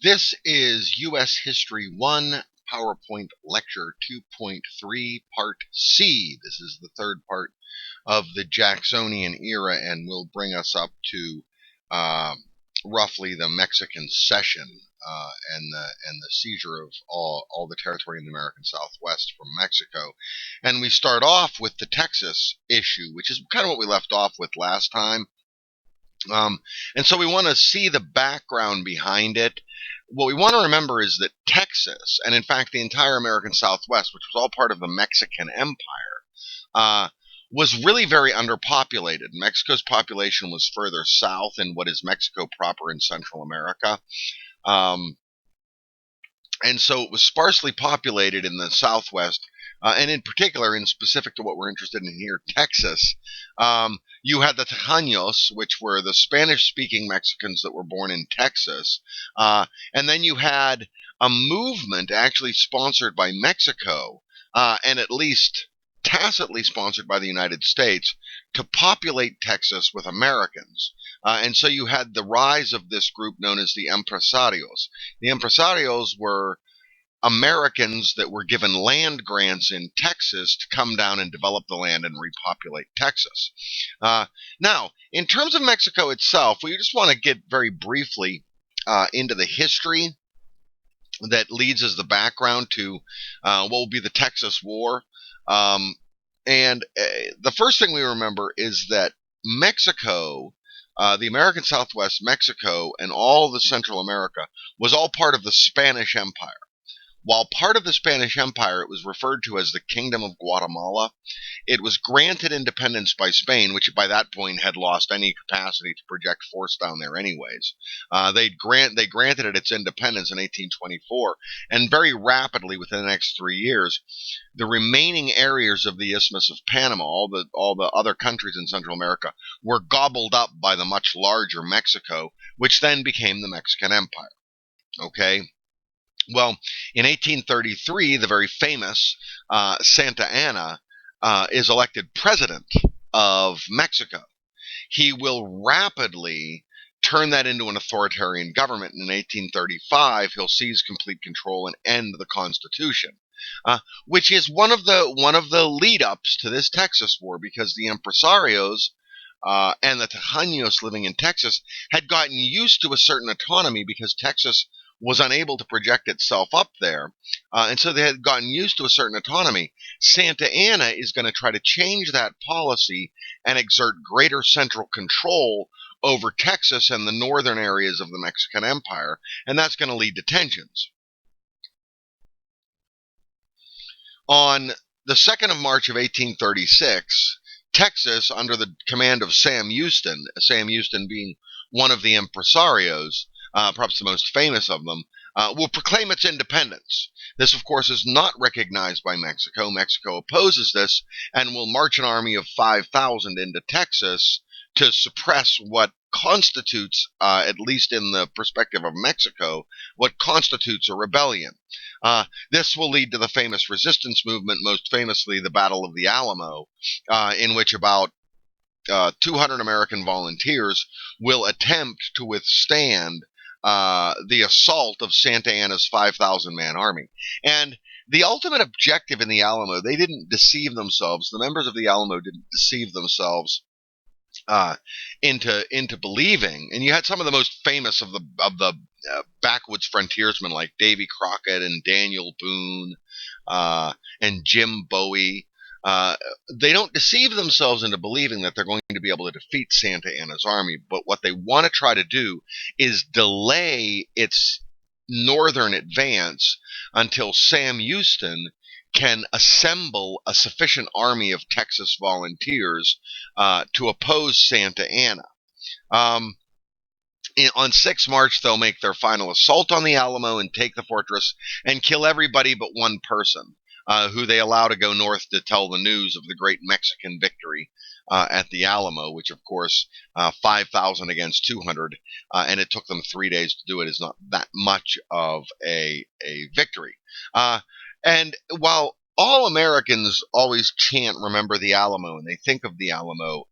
This is U.S. History 1, PowerPoint Lecture 2.3, Part C. This is the third part of the Jacksonian era and will bring us up to roughly the Mexican Cession and the seizure of all the territory in the American Southwest from Mexico. And we start off with the Texas issue, which is kind of what we left off with last time. And so we want to see the background behind it. What we want to remember is that Texas, and in fact the entire American Southwest, which was all part of the Mexican Empire, was really very underpopulated. Mexico's population was further south in what is Mexico proper in Central America. And so it was sparsely populated in the Southwest, and in particular, in specific to what we're interested in here, Texas. You had the Tejanos, which were the Spanish-speaking Mexicans that were born in Texas. And then you had a movement actually sponsored by Mexico, and at least tacitly sponsored by the United States, to populate Texas with Americans. And so you had the rise of this group known as the empresarios. The empresarios were Americans that were given land grants in Texas to come down and develop the land and repopulate Texas. Now, in terms of Mexico itself, we just want to get very briefly into the history that leads as the background to what will be the Texas War. And the first thing we remember is that Mexico, the American Southwest, Mexico, and all the Central America was all part of the Spanish Empire. While part of the Spanish Empire, it was referred to as the Kingdom of Guatemala. It was granted independence by Spain, which by that point had lost any capacity to project force down there anyways. They granted it its independence in 1824, and very rapidly, within the next 3 years, the remaining areas of the Isthmus of Panama, all the other countries in Central America, were gobbled up by the much larger Mexico, which then became the Mexican Empire. Okay? Well, in 1833, the very famous Santa Anna is elected president of Mexico. He will rapidly turn that into an authoritarian government. In 1835, he'll seize complete control and end the Constitution, which is one of the lead-ups to this Texas War, because the empresarios and the Tejanos living in Texas had gotten used to a certain autonomy because Texas was unable to project itself up there, and so they had gotten used to a certain autonomy. Santa Anna is going to try to change that policy and exert greater central control over Texas and the northern areas of the Mexican Empire, and that's going to lead to tensions. On the 2nd of March of 1836, Texas, under the command of Sam Houston being one of the empresarios, perhaps the most famous of them, will proclaim its independence. This, of course, is not recognized by Mexico. Mexico opposes this and will march an army of 5,000 into Texas to suppress what constitutes, at least in the perspective of Mexico, what constitutes a rebellion. This will lead to the famous resistance movement, most famously the Battle of the Alamo, in which about 200 American volunteers will attempt to withstand the assault of Santa Anna's 5,000-man army. And the ultimate objective in the Alamo, they didn't deceive themselves. The members of the Alamo didn't deceive themselves into believing. And you had some of the most famous of the backwoods frontiersmen like Davy Crockett and Daniel Boone and Jim Bowie. They don't deceive themselves into believing that they're going to be able to defeat Santa Anna's army, but what they want to try to do is delay its northern advance until Sam Houston can assemble a sufficient army of Texas volunteers to oppose Santa Anna. On 6 March, they'll make their final assault on the Alamo and take the fortress and kill everybody but one person, who they allow to go north to tell the news of the great Mexican victory at the Alamo, which, of course, 5,000 against 200, and it took them 3 days to do it, is not that much of a victory. And while all Americans always chant "Remember the Alamo," and they think of the Alamo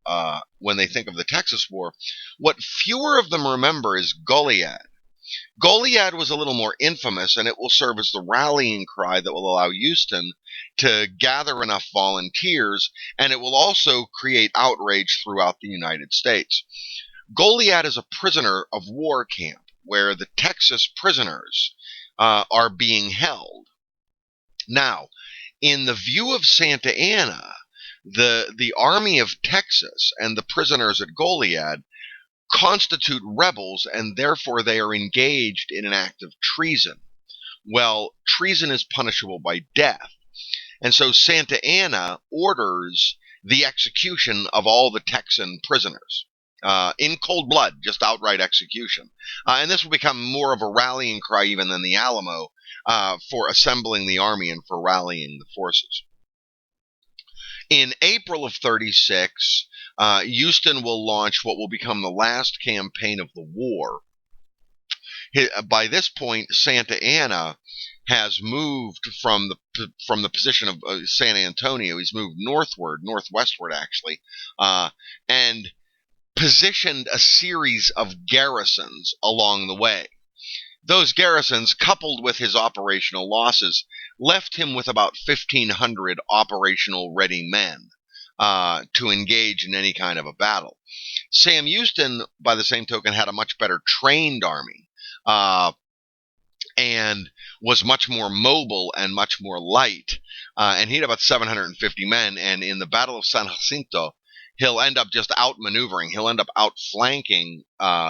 when they think of the Texas War, what fewer of them remember is Goliad. Goliad was a little more infamous, and it will serve as the rallying cry that will allow Houston to gather enough volunteers, and it will also create outrage throughout the United States. Goliad is a prisoner of war camp where the Texas prisoners are being held. Now, in the view of Santa Anna, the Army of Texas and the prisoners at Goliad constitute rebels, and therefore they are engaged in an act of treason. Well, treason is punishable by death. And so Santa Anna orders the execution of all the Texan prisoners. In cold blood, just outright execution. And this will become more of a rallying cry even than the Alamo for assembling the army and for rallying the forces. In April of 36, Houston will launch what will become the last campaign of the war. By this point, Santa Anna has moved from the position of San Antonio. He's moved northwestward actually, and positioned a series of garrisons along the way. Those garrisons, coupled with his operational losses, left him with about 1,500 operational ready men to engage in any kind of a battle. Sam Houston, by the same token, had a much better trained army and was much more mobile and much more light. And he had about 750 men, and in the Battle of San Jacinto, he'll end up just outmaneuvering. He'll end up outflanking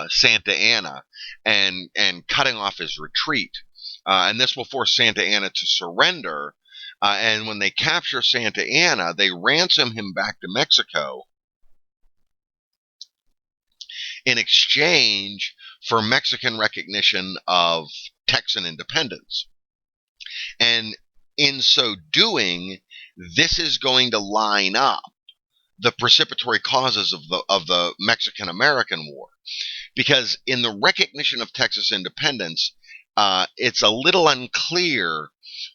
Santa Anna and cutting off his retreat. And this will force Santa Anna to surrender. And when they capture Santa Anna, they ransom him back to Mexico in exchange for Mexican recognition of Texan independence. And in so doing, this is going to line up the precipitory causes of the Mexican-American War. Because in the recognition of Texas independence, it's a little unclear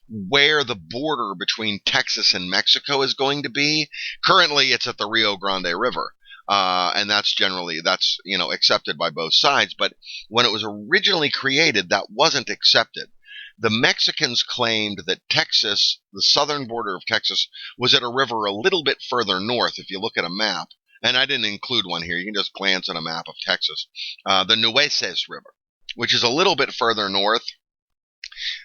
where the border between Texas and Mexico is going to be. Currently, it's at the Rio Grande River. And that's accepted by both sides. But when it was originally created, that wasn't accepted. The Mexicans claimed that Texas, the southern border of Texas, was at a river a little bit further north. If you look at a map, and I didn't include one here, you can just glance at a map of Texas, the Nueces River, which is a little bit further north.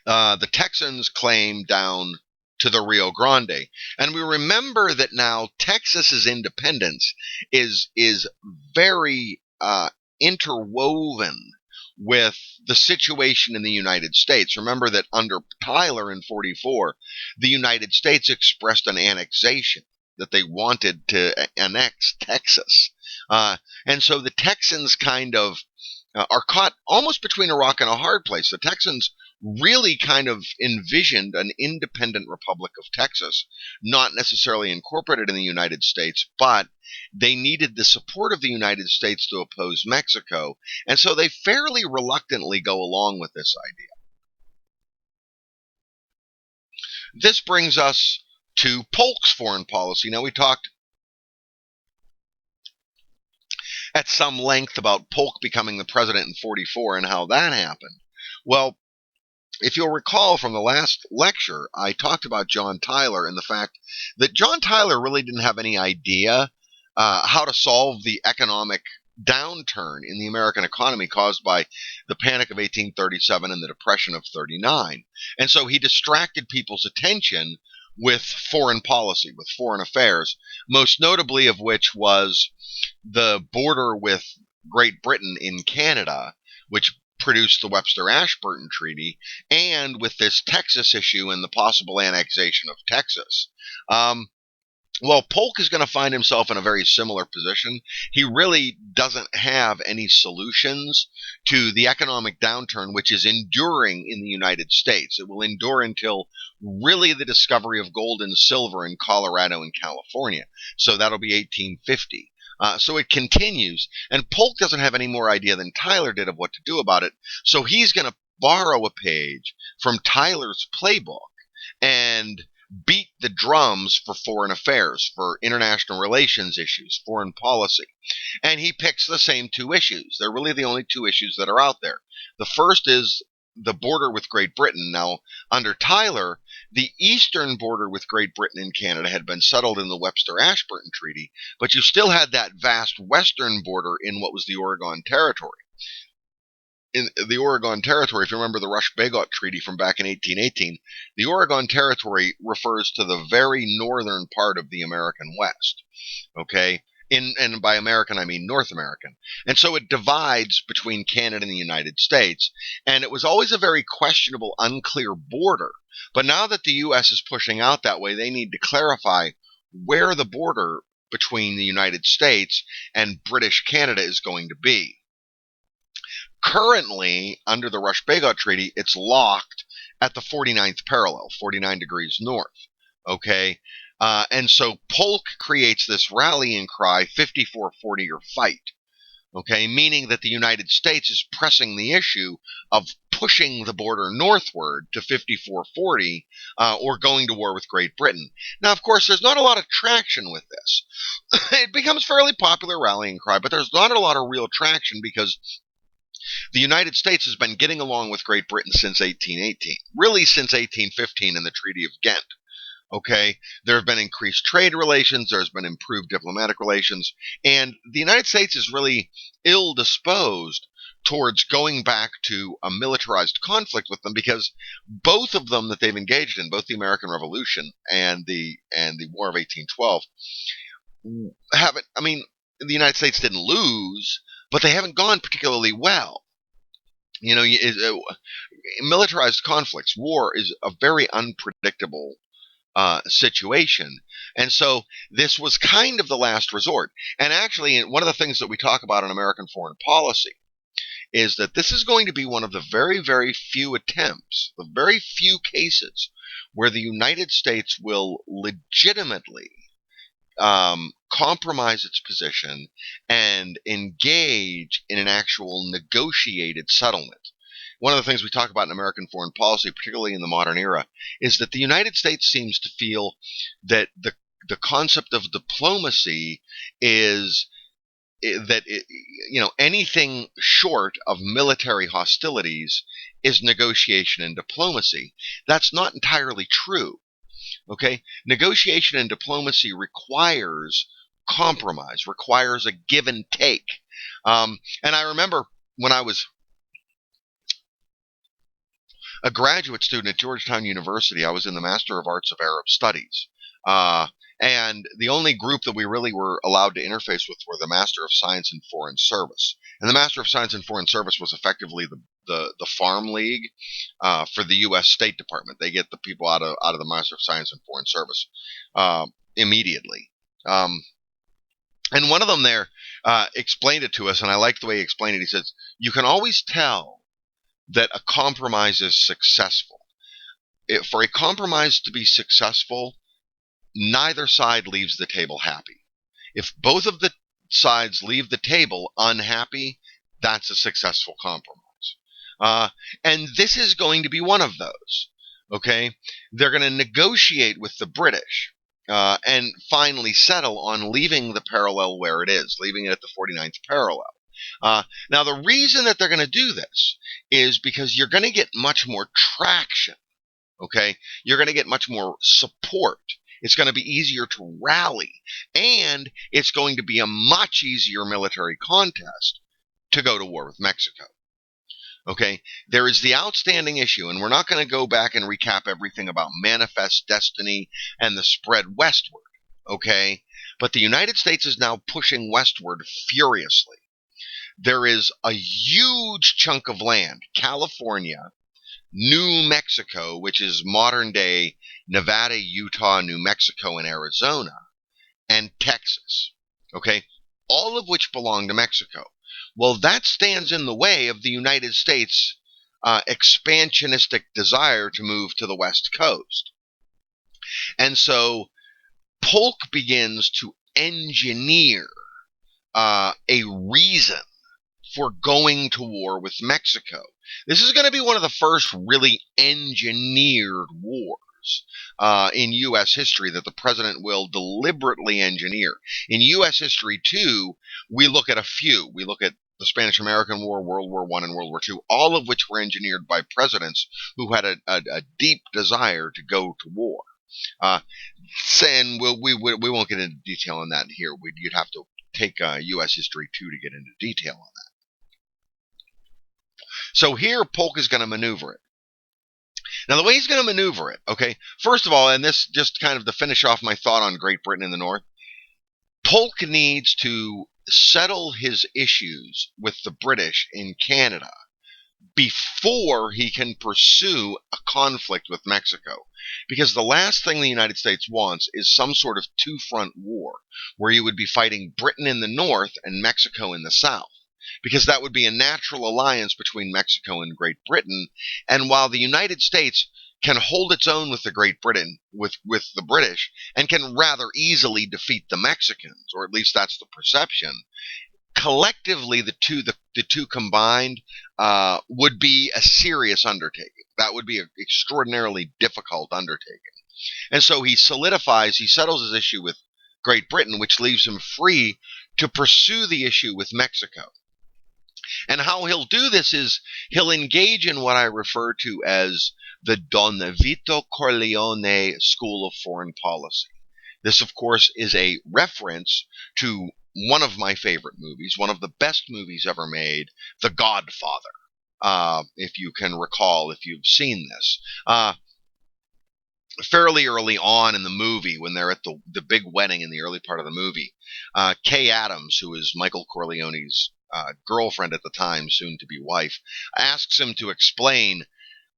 The Texans claim down to the Rio Grande. And we remember that now Texas's independence is very interwoven with the situation in the United States. Remember that under Tyler in 44, the United States expressed an annexation, that they wanted to annex Texas. And so the Texans kind of are caught almost between a rock and a hard place. The Texans really kind of envisioned an independent Republic of Texas, not necessarily incorporated in the United States, but they needed the support of the United States to oppose Mexico, and so they fairly reluctantly go along with this idea. This brings us to Polk's foreign policy. Now, we talked at some length about Polk becoming the president in 44 and how that happened. Well, if you'll recall from the last lecture, I talked about John Tyler and the fact that John Tyler really didn't have any idea how to solve the economic downturn in the American economy caused by the Panic of 1837 and the Depression of 39. And so he distracted people's attention with foreign policy, with foreign affairs, most notably of which was the border with Great Britain in Canada, which produced the Webster-Ashburton Treaty, and with this Texas issue and the possible annexation of Texas. Well, Polk is going to find himself in a very similar position. He really doesn't have any solutions to the economic downturn which is enduring in the United States. It will endure until really the discovery of gold and silver in Colorado and California. So that'll be 1850. So it continues, and Polk doesn't have any more idea than Tyler did of what to do about it, so he's going to borrow a page from Tyler's playbook and beat the drums for foreign affairs, for international relations issues, foreign policy. And he picks the same two issues. They're really the only two issues that are out there. The first is the border with Great Britain. Now, under Tyler, the eastern border with Great Britain and Canada had been settled in the Webster-Ashburton Treaty, but you still had that vast western border in what was the Oregon Territory. In the Oregon Territory, if you remember the Rush-Bagot Treaty from back in 1818, the Oregon Territory refers to the very northern part of the American West. Okay? And by American, I mean North American. And so it divides between Canada and the United States. And it was always a very questionable, unclear border. But now that the U.S. is pushing out that way, they need to clarify where the border between the United States and British Canada is going to be. Currently, under the Rush-Bagot Treaty, it's locked at the 49th parallel, 49 degrees north. Okay? And so Polk creates this rallying cry, 5440 or fight. Okay? Meaning that the United States is pressing the issue of pushing the border northward to 5440 or going to war with Great Britain. Now, of course, there's not a lot of traction with this. It becomes fairly popular rallying cry, but there's not a lot of real traction because the United States has been getting along with Great Britain since 1818, really since 1815 in the Treaty of Ghent. Okay, there have been increased trade relations, there's been improved diplomatic relations, and the United States is really ill-disposed towards going back to a militarized conflict with them because both of them that they've engaged in, both the American Revolution and the War of 1812, haven't, I mean, the United States didn't lose, but they haven't gone particularly well. You know, militarized conflicts, war is a very unpredictable situation. And so this was kind of the last resort. And actually, one of the things that we talk about in American foreign policy is that this is going to be one of the very, very few attempts, the very few cases where the United States will legitimately compromise its position and engage in an actual negotiated settlement. One of the things we talk about in American foreign policy, particularly in the modern era, is that the United States seems to feel that the concept of diplomacy is that anything short of military hostilities is negotiation and diplomacy. That's not entirely true. Okay, negotiation and diplomacy requires compromise, requires a give and take. And I remember when I was a graduate student at Georgetown University, I was in the Master of Arts of Arab Studies. And the only group that we really were allowed to interface with were the Master of Science in Foreign Service. And the Master of Science in Foreign Service was effectively the farm league for the U.S. State Department. They get the people out of the Master of Science in Foreign Service immediately. And one of them there explained it to us, and I liked the way he explained it. He says, you can always tell that a compromise is successful. For a compromise to be successful, neither side leaves the table happy. If both of the sides leave the table unhappy, that's a successful compromise. And this is going to be one of those. Okay? They're going to negotiate with the British and finally settle on leaving the parallel where it is, leaving it at the 49th parallel. Now, the reason that they're going to do this is because you're going to get much more traction. Okay? You're going to get much more support. It's going to be easier to rally, and it's going to be a much easier military contest to go to war with Mexico. Okay, there is the outstanding issue, and we're not going to go back and recap everything about manifest destiny and the spread westward. Okay, but the United States is now pushing westward furiously. There is a huge chunk of land, California, New Mexico, which is modern day Nevada, Utah, New Mexico, and Arizona, and Texas, okay, all of which belong to Mexico. Well, that stands in the way of the United States' expansionistic desire to move to the West Coast. And so Polk begins to engineer a reason for going to war with Mexico. This is going to be one of the first really engineered wars. errors in U.S. history that the president will deliberately engineer. In U.S. history, too, we look at a few. We look at the Spanish-American War, World War I, and World War II, all of which were engineered by presidents who had a deep desire to go to war. And we won't get into detail on that here. You'd have to take U.S. history, too, to get into detail on that. So here, Polk is going to maneuver it. Now, the way he's going to maneuver it, okay, first of all, and this just kind of to finish off my thought on Great Britain in the North, Polk needs to settle his issues with the British in Canada before he can pursue a conflict with Mexico. Because the last thing the United States wants is some sort of two-front war where you would be fighting Britain in the north and Mexico in the south. Because that would be a natural alliance between Mexico and Great Britain. And while the United States can hold its own with the Great Britain, with the British, and can rather easily defeat the Mexicans, or at least that's the perception, collectively the two combined would be a serious undertaking. That would be an extraordinarily difficult undertaking. And so he settles his issue with Great Britain, which leaves him free to pursue the issue with Mexico. And how he'll do this is he'll engage in what I refer to as the Don Vito Corleone School of Foreign Policy. This, of course, is a reference to one of my favorite movies, one of the best movies ever made, The Godfather, if you can recall, if you've seen this. Fairly early on in the movie, when they're at the big wedding in the early part of the movie, Kay Adams, who is Michael Corleone's girlfriend at the time, soon to be wife, asks him to explain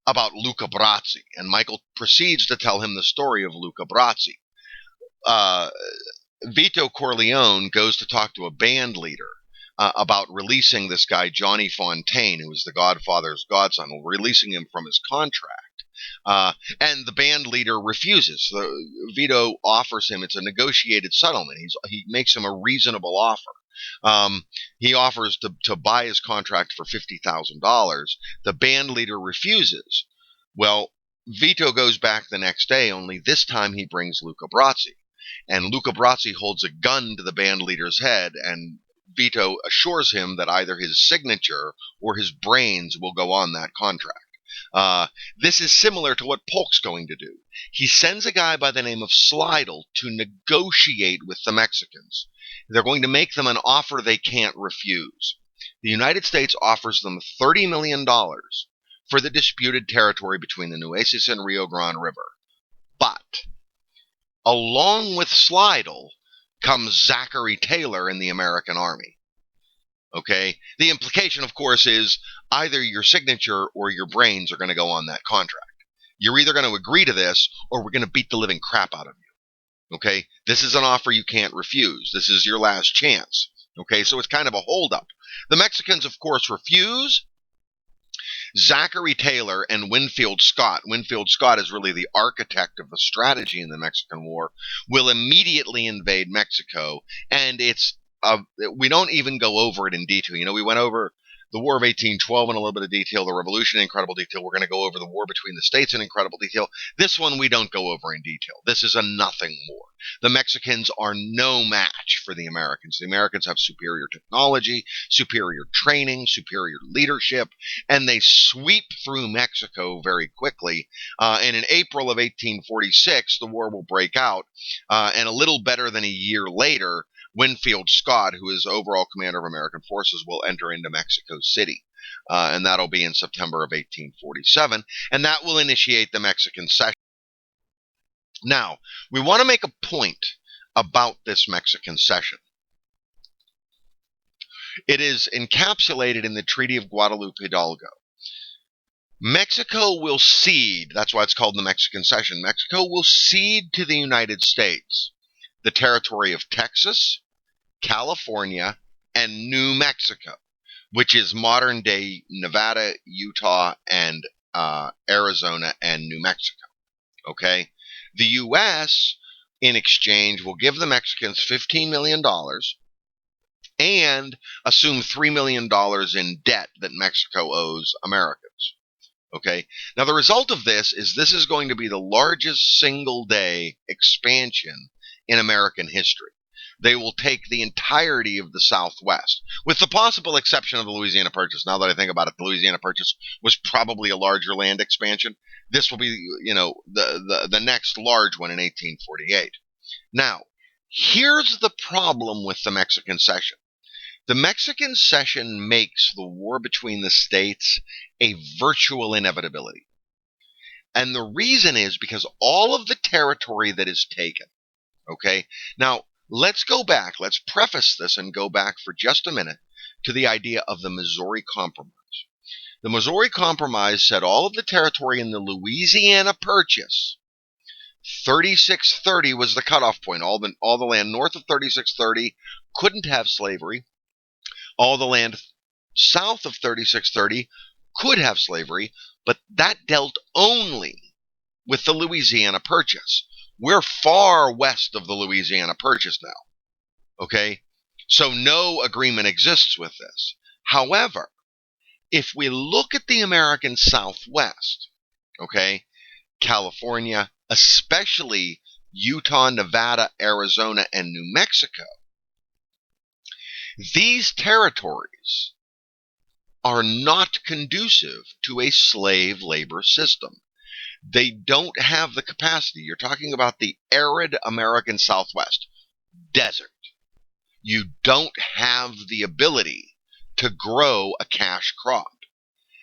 about Luca Brasi, and Michael proceeds to tell him the story of Luca Brasi. Vito Corleone goes to talk to a band leader about releasing this guy, Johnny Fontaine, who was the Godfather's godson, releasing him from his contract. And the band leader refuses. Vito offers him, it's a negotiated settlement. He makes him a reasonable offer. He offers to buy his contract for $50,000. The band leader refuses. Well, Vito goes back the next day, only this time he brings Luca Brasi. And Luca Brasi holds a gun to the band leader's head, and Vito assures him that either his signature or his brains will go on that contract. This is similar to what Polk's going to do. He sends a guy by the name of Slidell to negotiate with the Mexicans. They're going to make them an offer they can't refuse. The United States offers them $30 million for the disputed territory between the Nueces and Rio Grande River. But along with Slidell comes Zachary Taylor in the American Army. Okay? The implication, of course, is either your signature or your brains are going to go on that contract. You're either going to agree to this or we're going to beat the living crap out of you. Okay? This is an offer you can't refuse. This is your last chance. Okay? So it's kind of a holdup. The Mexicans, of course, refuse. Zachary Taylor and Winfield Scott is really the architect of the strategy in the Mexican War, will immediately invade Mexico, and we don't even go over it in detail. We went over the War of 1812 in a little bit of detail, the Revolution in incredible detail. We're going to go over the war between the states in incredible detail. This one we don't go over in detail. This is a nothing war. The Mexicans are no match for the Americans. The Americans have superior technology, superior training, superior leadership, and they sweep through Mexico very quickly. And in April of 1846, the war will break out, and a little better than a year later, Winfield Scott, who is overall commander of American forces, will enter into Mexico City. And that'll be in September of 1847. And that will initiate the Mexican cession. Now, we want to make a point about this Mexican cession. It is encapsulated in the Treaty of Guadalupe Hidalgo. Mexico will cede, that's why it's called the Mexican cession, Mexico will cede to the United States the territory of Texas, California, and New Mexico, which is modern-day Nevada, Utah, and Arizona, and New Mexico. Okay? The U.S., in exchange, will give the Mexicans $15 million and assume $3 million in debt that Mexico owes Americans. Okay. Now, the result of this is going to be the largest single day expansion in American history. They will take the entirety of the Southwest, with the possible exception of the Louisiana Purchase. Now that I think about it, the Louisiana Purchase was probably a larger land expansion. This will be, the next large one in 1848. Now, here's the problem with the Mexican Cession. The Mexican Cession makes the war between the states a virtual inevitability. And the reason is because all of the territory that is taken, okay? Now, let's go back. Let's preface this and go back for just a minute to the idea of the Missouri Compromise. The Missouri Compromise said all of the territory in the Louisiana Purchase, 3630 was the cutoff point. All the land north of 3630 couldn't have slavery. All the land south of 3630 could have slavery, but that dealt only with the Louisiana Purchase. We're far west of the Louisiana Purchase now, okay? So no agreement exists with this. However, if we look at the American Southwest, okay, California, especially Utah, Nevada, Arizona, and New Mexico, these territories are not conducive to a slave labor system. They don't have the capacity. You're talking about the arid American Southwest, desert. You don't have the ability to grow a cash crop.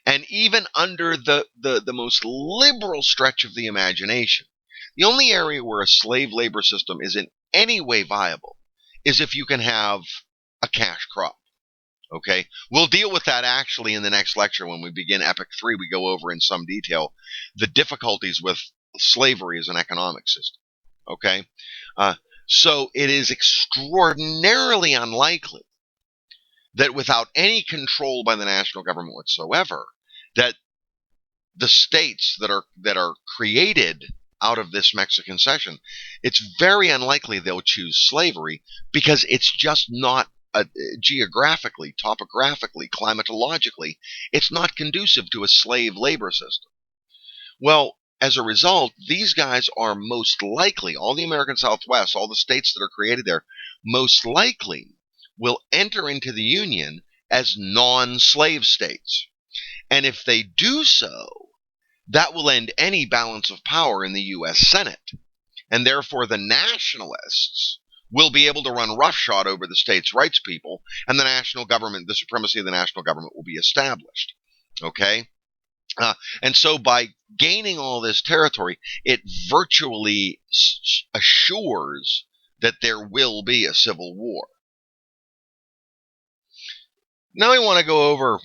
And even under the most liberal stretch of the imagination, the only area where a slave labor system is in any way viable is if you can have a cash crop. Okay, we'll deal with that actually in the next lecture when we begin Epic 3. We go over in some detail the difficulties with slavery as an economic system. Okay, so it is extraordinarily unlikely that without any control by the national government whatsoever, that the states that are created out of this Mexican Cession, it's very unlikely they'll choose slavery because it's just not geographically, topographically, climatologically, it's not conducive to a slave labor system. Well, as a result, these guys are most likely, all the American Southwest, all the states that are created there, most likely will enter into the Union as non-slave states. And if they do so, that will end any balance of power in the U.S. Senate. And therefore, the nationalists will be able to run roughshod over the states' rights people, and the national government, the supremacy of the national government will be established. Okay? And so by gaining all this territory, it virtually assures that there will be a civil war. Now I want to go over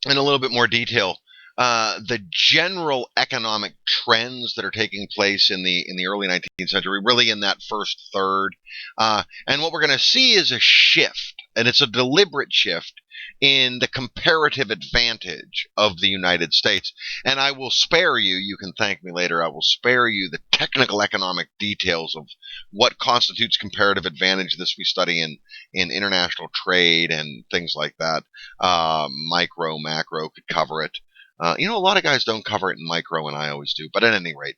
in a little bit more detail the general economic trends that are taking place in the early 19th century, really in that first third. And what we're going to see is a shift, and it's a deliberate shift in the comparative advantage of the United States. And I will spare you, you can thank me later, I will spare you the technical economic details of what constitutes comparative advantage. This we study in international trade and things like that. Micro, macro could cover it. A lot of guys don't cover it in micro, and I always do. But at any rate,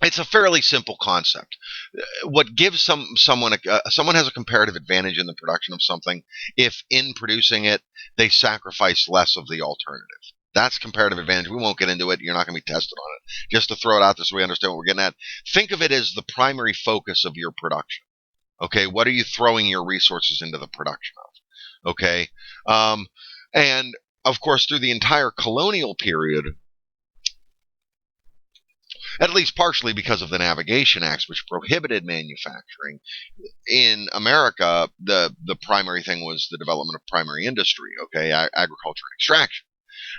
it's a fairly simple concept. What gives someone has a comparative advantage in the production of something if in producing it they sacrifice less of the alternative. That's comparative advantage. We won't get into it. You're not going to be tested on it. Just to throw it out there so we understand what we're getting at. Think of it as the primary focus of your production. Okay, what are you throwing your resources into the production of? Okay, and of course, through the entire colonial period, at least partially because of the Navigation Acts, which prohibited manufacturing, in America, the primary thing was the development of primary industry, okay, agriculture and extraction.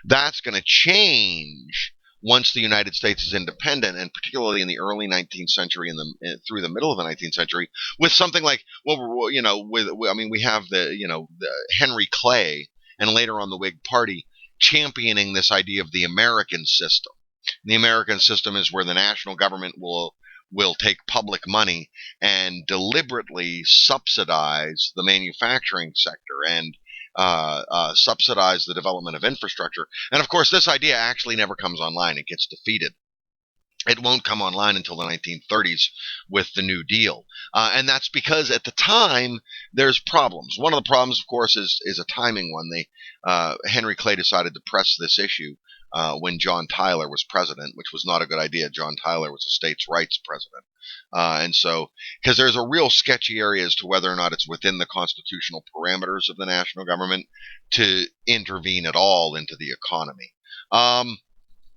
That's going to change once the United States is independent, and particularly in the early 19th century and through the middle of the 19th century, with something like, we have the Henry Clay, and later on the Whig Party, championing this idea of the American system. The American system is where the national government will take public money and deliberately subsidize the manufacturing sector and subsidize the development of infrastructure. And of course, this idea actually never comes online. It gets defeated. It won't come online until the 1930s with the New Deal. And that's because at the time, there's problems. One of the problems, of course, is a timing one. Henry Clay decided to press this issue when John Tyler was president, which was not a good idea. John Tyler was a states' rights president. And so, because there's a real sketchy area as to whether or not it's within the constitutional parameters of the national government to intervene at all into the economy.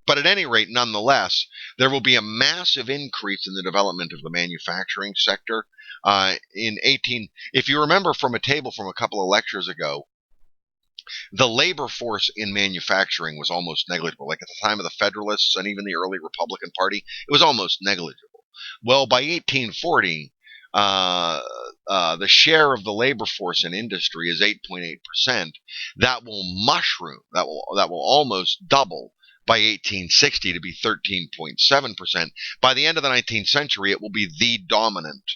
But at any rate, nonetheless, there will be a massive increase in the development of the manufacturing sector. If you remember from a table from a couple of lectures ago, the labor force in manufacturing was almost negligible. Like at the time of the Federalists and even the early Republican Party, it was almost negligible. Well, by 1840, the share of the labor force in industry is 8.8%. That will mushroom. That will almost double by 1860 to be 13.7%. By the end of the 19th century, it will be the dominant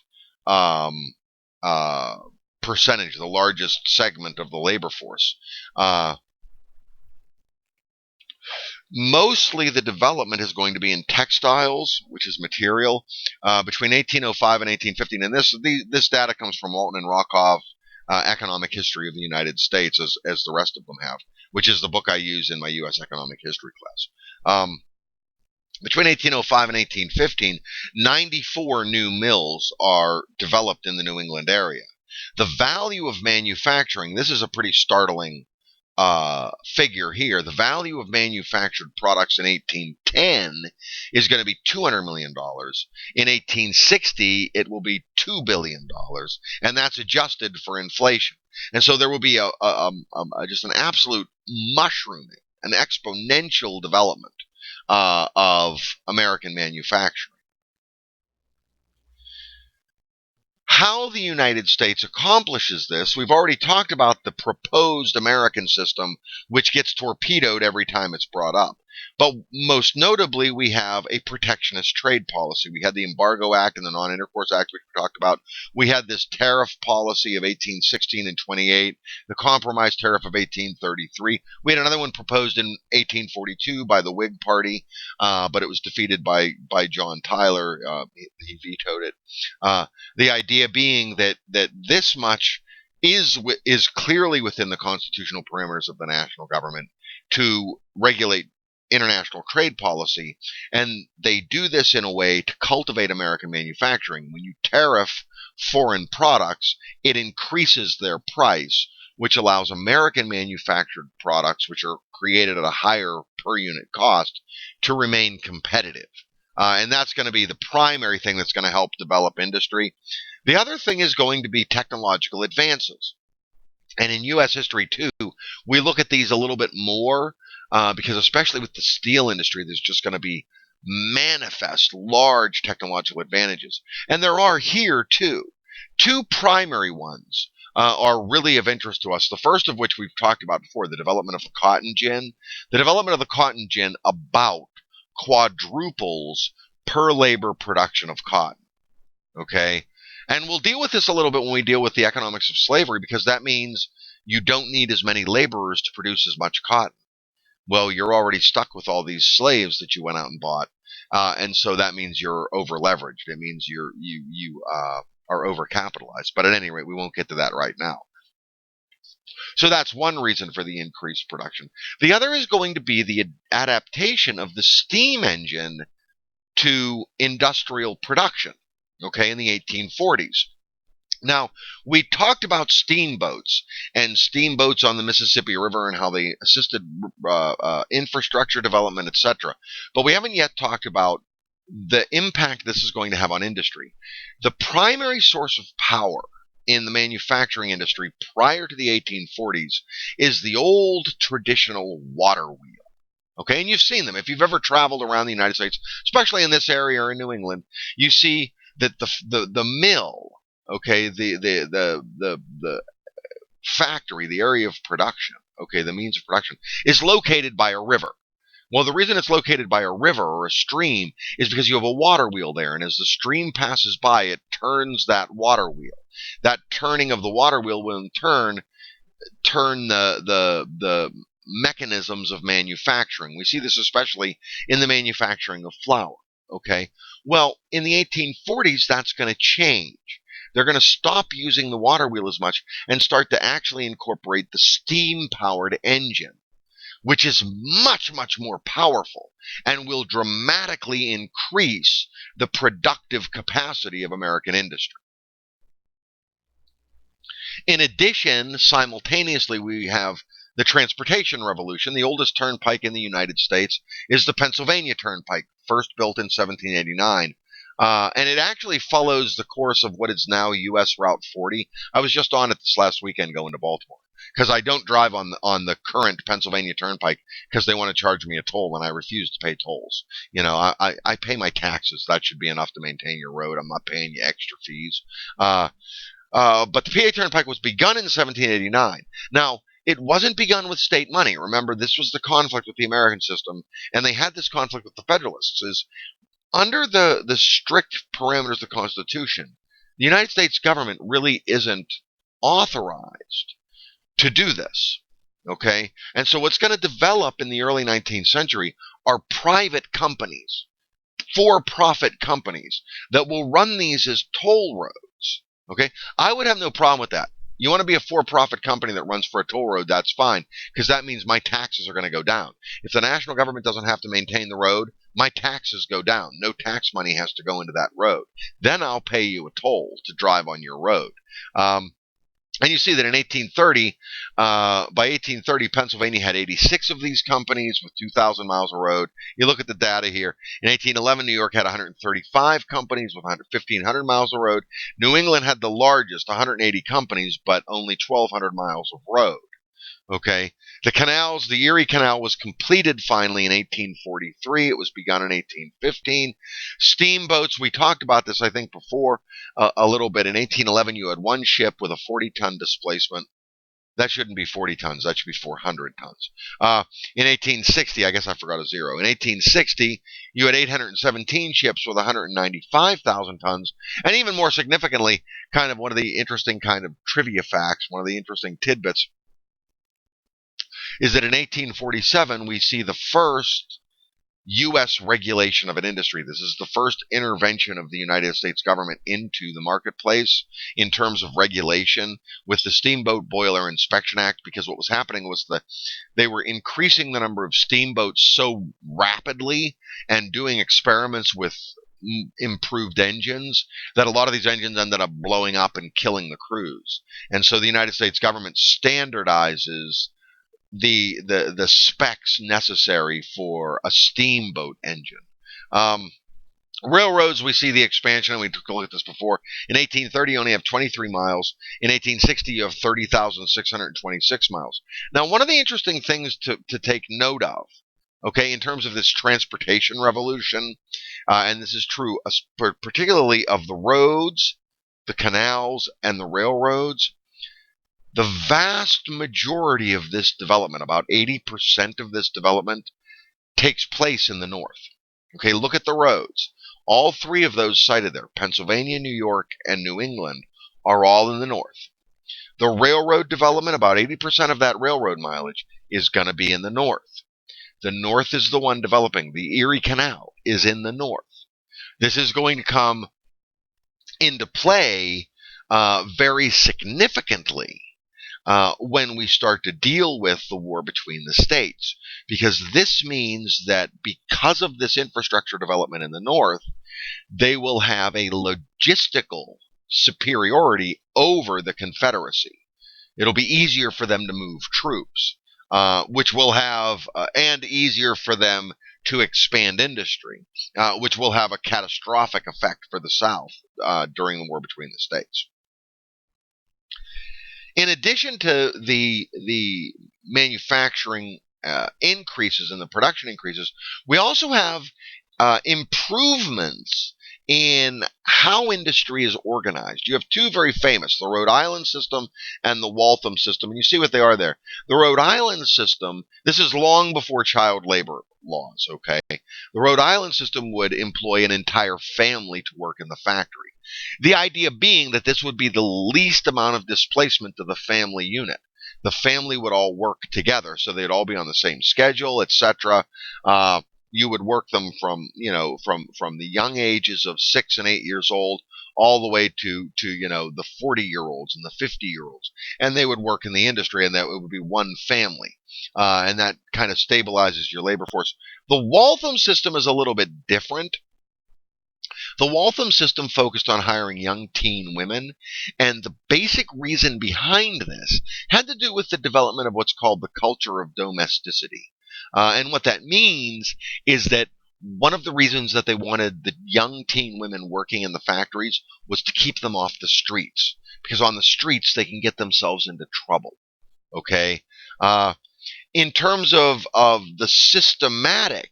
um, percentage, the largest segment of the labor force. Mostly the development is going to be in textiles, which is material, between 1805 and 1815. And this data comes from Walton and Rockoff, Economic History of the United States, as the rest of them have, which is the book I use in my U.S. Economic History class. Between 1805 and 1815, 94 new mills are developed in the New England area. The value of manufacturing, this is a pretty startling figure here. The value of manufactured products in 1810 is going to be $200 million. In 1860, it will be $2 billion, and that's adjusted for inflation. And so there will be just an absolute mushrooming, an exponential development of American manufacturing. How the United States accomplishes this, we've already talked about the proposed American system, which gets torpedoed every time it's brought up. But most notably, we have a protectionist trade policy. We had the Embargo Act and the Non-Intercourse Act, which we talked about. We had this tariff policy of 1816 and 28, the Compromise Tariff of 1833. We had another one proposed in 1842 by the Whig Party, but it was defeated by John Tyler. He vetoed it. The idea being that this much is clearly within the constitutional parameters of the national government to regulate international trade policy, and they do this in a way to cultivate American manufacturing. When you tariff foreign products, it increases their price, which allows American manufactured products, which are created at a higher per unit cost, to remain competitive. And that's going to be the primary thing that's going to help develop industry. The other thing is going to be technological advances. And in U.S. history, too, we look at these a little bit more because especially with the steel industry, there's just going to be manifest large technological advantages. And there are here, too. Two primary ones are really of interest to us. The first of which we've talked about before, the development of the cotton gin. The development of the cotton gin about quadruples per labor production of cotton. Okay? And we'll deal with this a little bit when we deal with the economics of slavery, because that means you don't need as many laborers to produce as much cotton. Well, you're already stuck with all these slaves that you went out and bought, and so that means you're over leveraged. It means you are overcapitalized. But at any rate, we won't get to that right now. So that's one reason for the increased production. The other is going to be the adaptation of the steam engine to industrial production, okay, in the 1840s. Now, we talked about steamboats and steamboats on the Mississippi River and how they assisted infrastructure development, etc. But we haven't yet talked about the impact this is going to have on industry. The primary source of power in the manufacturing industry prior to the 1840s is the old traditional water wheel. Okay, and you've seen them. If you've ever traveled around the United States, especially in this area or in New England, you see that the mill, okay, the factory, the area of production, okay, the means of production, is located by a river. Well, the reason it's located by a river or a stream is because you have a water wheel there, and as the stream passes by, it turns that water wheel. That turning of the water wheel will in turn turn the mechanisms of manufacturing. We see this especially in the manufacturing of flour. Okay, well, in the 1840s, that's going to change. They're going to stop using the water wheel as much and start to actually incorporate the steam-powered engine, which is much, much more powerful and will dramatically increase the productive capacity of American industry. In addition, simultaneously, we have the transportation revolution. The oldest turnpike in the United States is the Pennsylvania Turnpike, first built in 1789. And it actually follows the course of what is now U.S. Route 40. I was just on it this last weekend going to Baltimore because I don't drive on the current Pennsylvania Turnpike because they want to charge me a toll, and I refuse to pay tolls. You know, I pay my taxes. That should be enough to maintain your road. I'm not paying you extra fees. But the PA Turnpike was begun in 1789. Now, it wasn't begun with state money. Remember, this was the conflict with the American system, and they had this conflict with the Federalists. Is under the strict parameters of the Constitution, the United States government really isn't authorized to do this. Okay? And so what's going to develop in the early 19th century are private companies, for-profit companies, that will run these as toll roads. Okay? I would have no problem with that. You want to be a for-profit company that runs for a toll road, that's fine, because that means my taxes are going to go down. If the national government doesn't have to maintain the road, my taxes go down. No tax money has to go into that road. Then I'll pay you a toll to drive on your road. And you see that in 1830, by 1830, Pennsylvania had 86 of these companies with 2,000 miles of road. You look at the data here. In 1811, New York had 135 companies with 1,500 miles of road. New England had the largest, 180 companies, but only 1,200 miles of road. Okay, the canals, the Erie Canal was completed finally in 1843. It was begun in 1815. Steamboats, we talked about this, I think, before a little bit. In 1811, you had one ship with a 40-ton displacement. That shouldn't be 40 tons. That should be 400 tons. In 1860, I guess I forgot a zero. In 1860, you had 817 ships with 195,000 tons. And even more significantly, kind of one of the interesting kind of trivia facts, one of the interesting tidbits, is that in 1847 we see the first U.S. regulation of an industry. This is the first intervention of the United States government into the marketplace in terms of regulation with the Steamboat Boiler Inspection Act, because what was happening was that they were increasing the number of steamboats so rapidly and doing experiments with improved engines that a lot of these engines ended up blowing up and killing the crews. And so the United States government standardizes the specs necessary for a steamboat engine. Railroads, we see the expansion, and we took a look at this before. In 1830, you only have 23 miles. In 1860, you have 30,626 miles. Now, one of the interesting things to take note of, okay, in terms of this transportation revolution, and this is true particularly of the roads, the canals, and the railroads, the vast majority of this development, about 80% of this development, takes place in the north. Okay, look at the roads. All three of those cited there, Pennsylvania, New York, and New England, are all in the north. The railroad development, about 80% of that railroad mileage, is going to be in the north. The north is the one developing. The Erie Canal is in the north. This is going to come into play very significantly when we start to deal with the war between the states, because this means that because of this infrastructure development in the north, they will have a logistical superiority over the Confederacy. It'll be easier for them to move troops, which will have, and easier for them to expand industry, which will have a catastrophic effect for the South during the war between the states. In addition to the manufacturing increases and the production increases, we also have improvements in how industry is organized. You have two very famous, the Rhode Island system and the Waltham system, and you see what they are there. The Rhode Island system, this is long before child labor laws, okay? The Rhode Island system would employ an entire family to work in the factory. The idea being that this would be the least amount of displacement to the family unit. The family would all work together, so they'd all be on the same schedule, etc. Uh, you would work them from from the young ages of 6 and 8 years old all the way to the 40-year-olds and the 50-year-olds, and they would work in the industry, and that it would be one family, and that kind of stabilizes your labor force. The Waltham system is a little bit different. The Waltham system focused on hiring young teen women, and the basic reason behind this had to do with the development of what's called the culture of domesticity. And what that means is that one of the reasons that they wanted the young teen women working in the factories was to keep them off the streets, because on the streets they can get themselves into trouble. Okay? In terms of the systematic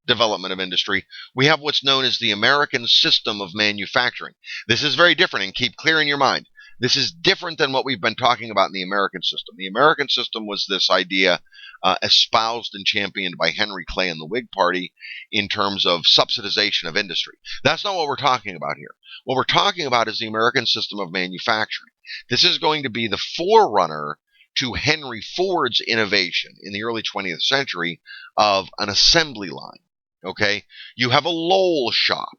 development of industry, we have what's known as the American system of manufacturing. This is very different, and keep clear in your mind. This is different than what we've been talking about in the American system. The American system was this idea espoused and championed by Henry Clay and the Whig Party in terms of subsidization of industry. That's not what we're talking about here. What we're talking about is the American system of manufacturing. This is going to be the forerunner to Henry Ford's innovation in the early 20th century of an assembly line. Okay, you have a Lowell shop.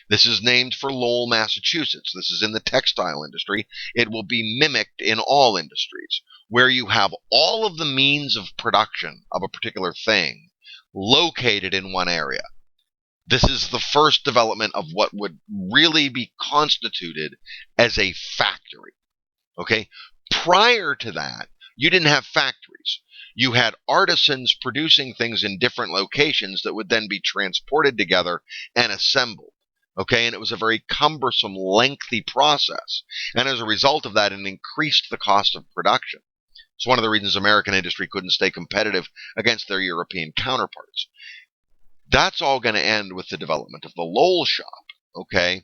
This is named for Lowell, Massachusetts. This is in the textile industry. It will be mimicked in all industries, where you have all of the means of production of a particular thing located in one area. This is the first development of what would really be constituted as a factory. Okay, prior to that, you didn't have factories. You had artisans producing things in different locations that would then be transported together and assembled. Okay, and it was a very cumbersome, lengthy process. And as a result of that, it increased the cost of production. It's one of the reasons American industry couldn't stay competitive against their European counterparts. That's all going to end with the development of the Lowell shop. Okay,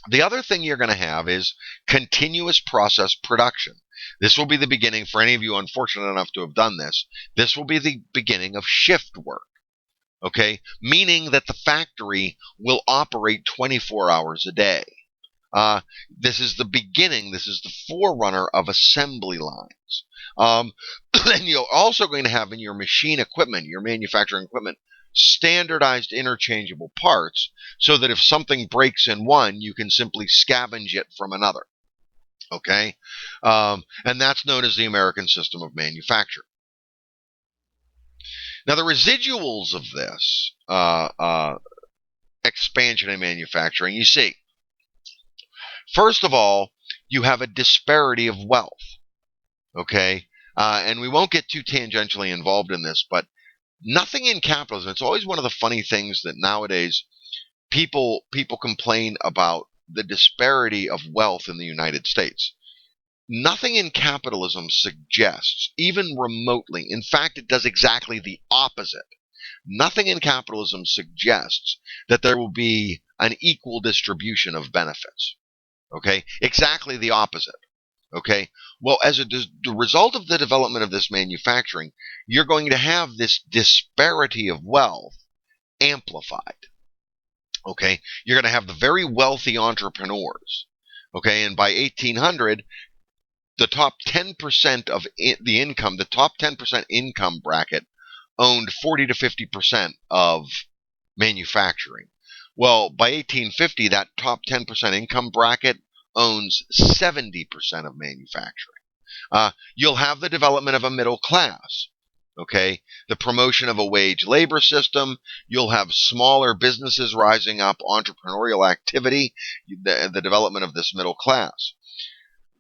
the other thing you're going to have is continuous process production. This will be the beginning, for any of you unfortunate enough to have done this, this will be the beginning of shift work. Okay? Meaning that the factory will operate 24 hours a day. This is the beginning, this is the forerunner of assembly lines. And you're also going to have in your machine equipment, your manufacturing equipment, standardized interchangeable parts, so that if something breaks in one, you can simply scavenge it from another. Okay? And that's known as the American system of manufacture. Now, the residuals of this expansion in manufacturing, you see, first of all, you have a disparity of wealth. Okay? And we won't get too tangentially involved in this, but nothing in capitalism. It's always one of the funny things that nowadays people complain about the disparity of wealth in the United States. Nothing in capitalism suggests, even remotely, in fact, it does exactly the opposite. Nothing in capitalism suggests that there will be an equal distribution of benefits. Okay? Exactly the opposite. Okay? Well, as the result of the development of this manufacturing, you're going to have this disparity of wealth amplified. Okay? You're going to have the very wealthy entrepreneurs. Okay? And by 1800, the top 10% of the income, the top 10% income bracket owned 40 to 50% of manufacturing. Well, by 1850, that top 10% income bracket owns 70% of manufacturing. You'll have the development of a middle class. Okay, the promotion of a wage labor system. You'll have smaller businesses rising up, entrepreneurial activity, the development of this middle class.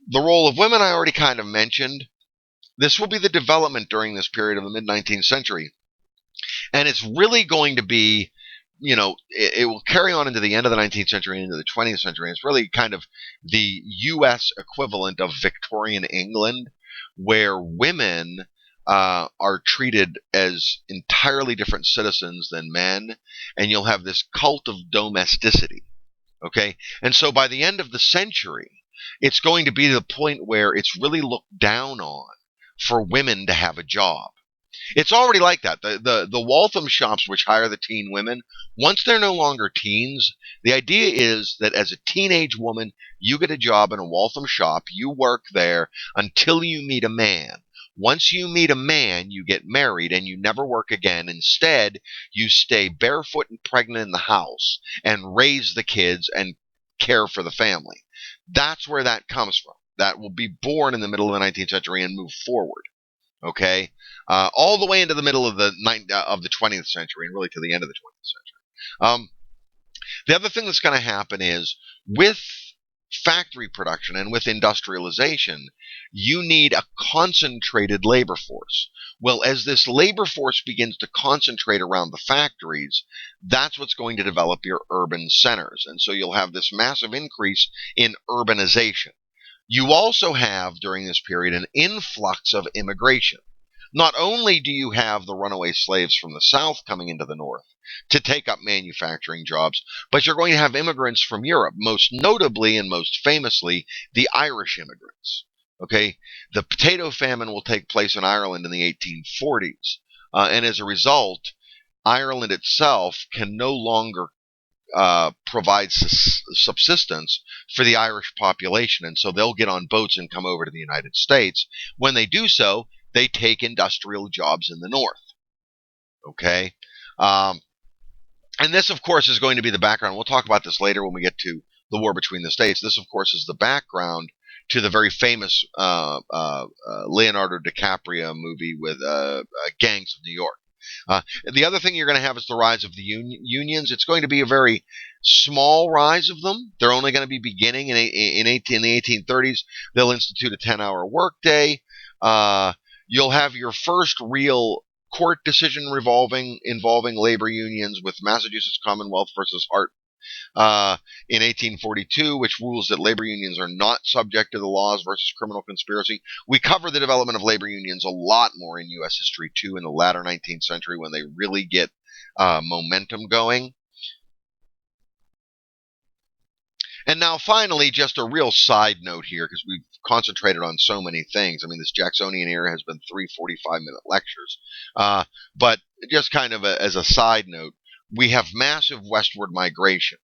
The role of women I already kind of mentioned. This will be the development during this period of the mid-19th century. And it's really going to be, it will carry on into the end of the 19th century and into the 20th century. It's really kind of the U.S. equivalent of Victorian England, where women are treated as entirely different citizens than men, and you'll have this cult of domesticity. Okay? And so by the end of the century, it's going to be the point where it's really looked down on for women to have a job. It's already like that. The Waltham shops, which hire the teen women, once they're no longer teens, the idea is that as a teenage woman, you get a job in a Waltham shop, you work there until you meet a man. Once you meet a man, you get married and you never work again. Instead, you stay barefoot and pregnant in the house and raise the kids and care for the family. That's where that comes from. That will be born in the middle of the 19th century and move forward. Okay, all the way into the middle of the 20th century and really to the end of the 20th century. The other thing that's going to happen is with factory production and with industrialization, you need a concentrated labor force. Well, as this labor force begins to concentrate around the factories, that's what's going to develop your urban centers. And so you'll have this massive increase in urbanization. You also have, during this period, an influx of immigration. Not only do you have the runaway slaves from the South coming into the North to take up manufacturing jobs, but you're going to have immigrants from Europe, most notably and most famously, the Irish immigrants. Okay, the potato famine will take place in Ireland in the 1840s, and as a result, Ireland itself can no longer provide subsistence for the Irish population, and so they'll get on boats and come over to the United States. When they do so, they take industrial jobs in the North. Okay, um, and this, of course, is going to be the background. We'll talk about this later when we get to the war between the states. This, of course, is the background to the very famous Leonardo DiCaprio movie with Gangs of New York. The other thing you're going to have is the rise of the unions. It's going to be a very small rise of them. They're only going to be beginning in the 1830s. They'll institute a 10-hour workday. You'll have your first real court decision involving labor unions with Massachusetts Commonwealth versus Hart in 1842, which rules that labor unions are not subject to the laws versus criminal conspiracy. We cover the development of labor unions a lot more in U.S. history, too, in the latter 19th century when they really get momentum going. And now, finally, just a real side note here, because we've concentrated on so many things. I mean, this Jacksonian era has been 3 45-minute lectures. But just kind of as a side note, we have massive westward migration.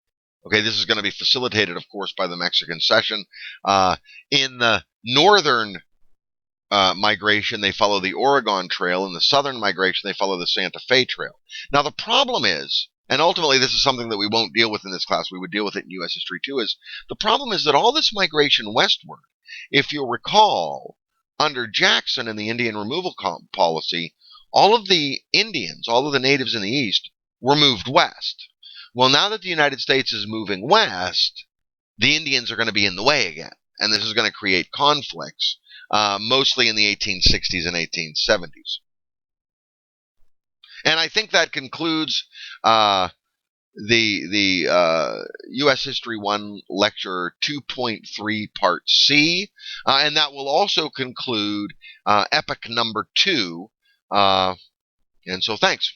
Okay, this is going to be facilitated, of course, by the Mexican Cession. In the northern migration, they follow the Oregon Trail. In the southern migration, they follow the Santa Fe Trail. Now, the problem is, and ultimately this is something that we won't deal with in this class, we would deal with it in U.S. history too, is the problem is that all this migration westward, if you'll recall, under Jackson and the Indian removal policy, all of the Indians, all of the natives in the East, were moved west. Well, now that the United States is moving west, the Indians are going to be in the way again, and this is going to create conflicts, mostly in the 1860s and 1870s. And I think that concludes the U.S. History 1 Lecture 2.3 Part C, and that will also conclude Epoch number 2. And so thanks.